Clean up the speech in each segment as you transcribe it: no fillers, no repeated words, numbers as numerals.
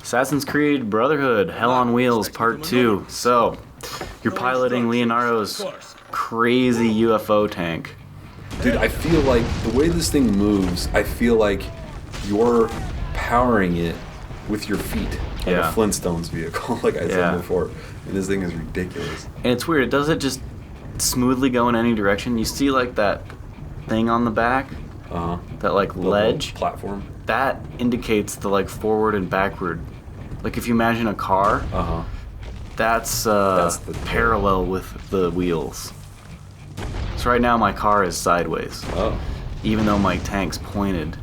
Assassin's Creed Brotherhood, Hell on Wheels, Part 2. So, you're piloting Leonardo's crazy UFO tank. Dude, I feel like the way this thing moves, I feel like you're powering it with your feet. Like a Flintstones vehicle, like I said before. And this thing is ridiculous. And it's weird, it doesn't just smoothly go in any direction. You see like that thing on the back? That like ledge? Platform? That indicates the like forward and backward. Like if you imagine a car, that's the parallel with the wheels. So right now my car is sideways. Oh. Even though my tank's pointed,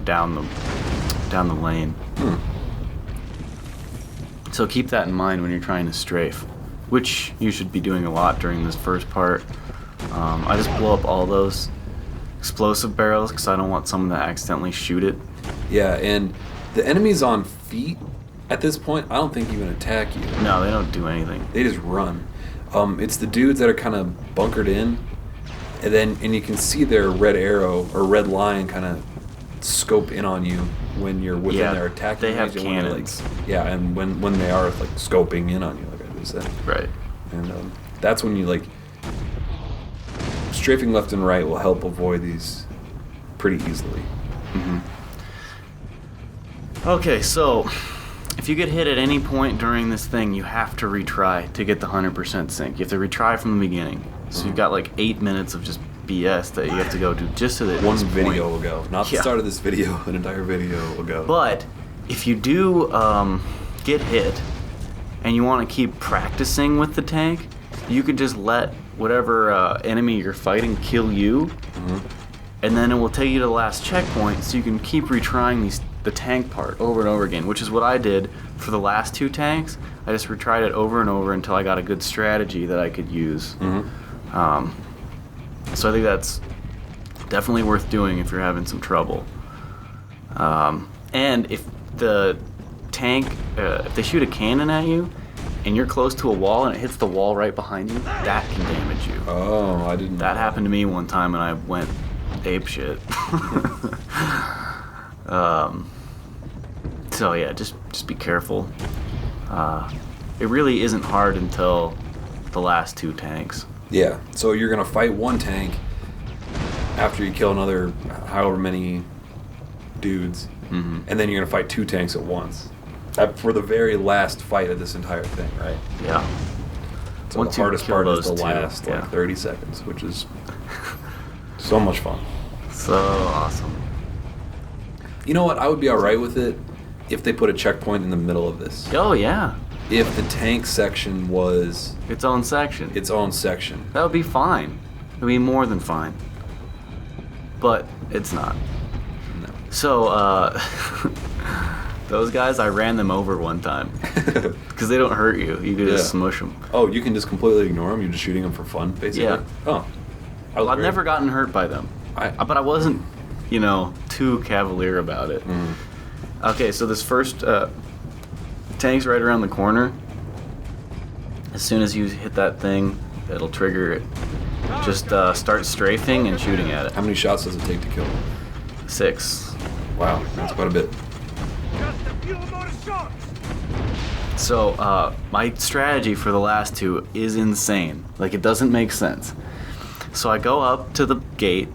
down the lane. So keep that in mind when you're trying to strafe, which you should be doing a lot during this first part. I just blow up all those explosive barrels because I don't want someone to accidentally shoot it. Yeah, and the enemies on feet at this point, I don't think even attack you. No, they don't do anything. They just run. It's the dudes that are kind of bunkered in, and you can see their red arrow or red line kind of scope in on you when you're within their attacking they have range. cannons. And when they are like scoping in on you, like I just said. Right. And that's when you like strafing left and right will help avoid these pretty easily. Okay, so if you get hit at any point during this thing, you have to retry to get the 100% sync. You have to retry from the beginning. So you've got like 8 minutes of just BS that you have to go do just so that one video ago, not the start of this video, an entire video ago. But if you do get hit and you want to keep practicing with the tank, you could just let whatever enemy you're fighting kill you, and then it will take you to the last checkpoint, so you can keep retrying the tank part over and over again, which is what I did for the last 2 tanks. I just retried it over and over until I got a good strategy that I could use. So I think that's definitely worth doing if you're having some trouble. And if the tank, if they shoot a cannon at you and you're close to a wall and it hits the wall right behind you, that can damage you. Oh, I didn't know that happened to me one time and I went apeshit. So yeah, just be careful. It really isn't hard until the last 2 tanks. Yeah, so you're gonna fight one tank after you kill another however many dudes, and then you're gonna fight 2 tanks at once for the very last fight of this entire thing, right? Yeah. So once the hardest part is the last 30 seconds, which is so much fun. So awesome. You know what? I would be alright with it if they put a checkpoint in the middle of this. Oh yeah. If the tank section was its own section. That would be fine. It would be more than fine. But it's not. No. So, those guys, I ran them over one time. Because they don't hurt you. You can just smush them. Oh, you can just completely ignore them? You're just shooting them for fun, basically? Yeah. Oh. Well, I've never gotten hurt by them. But I wasn't, too cavalier about it. Okay, so this first tank's right around the corner. As soon as you hit that thing, it'll trigger it. Just start strafing and shooting at it. How many shots does it take to kill it? 6. Wow, that's quite a bit. Just a few more shots. So my strategy for the last 2 is insane. Like, it doesn't make sense. So I go up to the gate.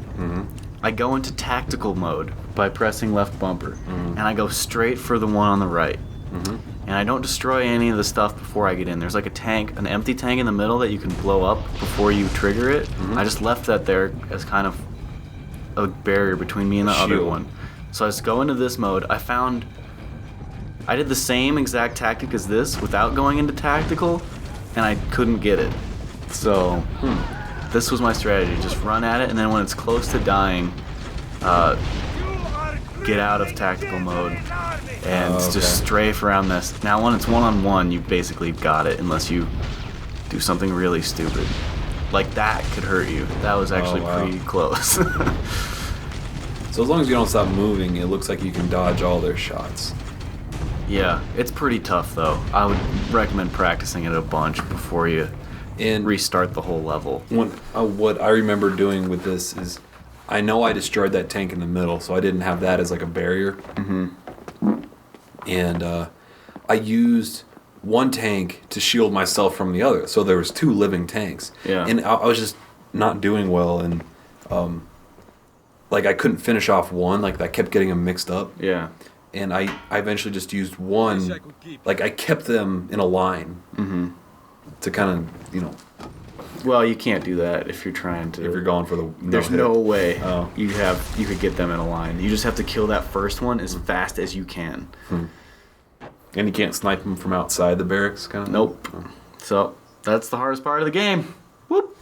I go into tactical mode by pressing left bumper, and I go straight for the one on the right. And I don't destroy any of the stuff before I get in. There's like a tank, an empty tank in the middle that you can blow up before you trigger it. I just left that there as kind of a barrier between me and the other one. So I just go into this mode. I did the same exact tactic as this without going into tactical, and I couldn't get it. So this was my strategy. Just run at it, and then when it's close to dying, get out of tactical mode and just strafe around this. Now when it's one-on-one, you basically got it unless you do something really stupid. Like that could hurt you. That was actually pretty close. So as long as you don't stop moving, it looks like you can dodge all their shots. Yeah, it's pretty tough though. I would recommend practicing it a bunch before you restart the whole level. What I remember doing with this is I know I destroyed that tank in the middle, so I didn't have that as like a barrier. Mm-hmm. And I used one tank to shield myself from the other, so there was 2 living tanks. Yeah. And I was just not doing well, and like I couldn't finish off one, like I kept getting them mixed up. Yeah. And I eventually just used one, like I kept them in a line to kind of, you know, Well, you can't do that if you're trying to. if you're going for the There's no-hit. no way Oh. you could get them in a line. You just have to kill that first one as fast as you can. And you can't snipe them from outside the barracks, kind of. Nope. So that's the hardest part of the game. Whoop.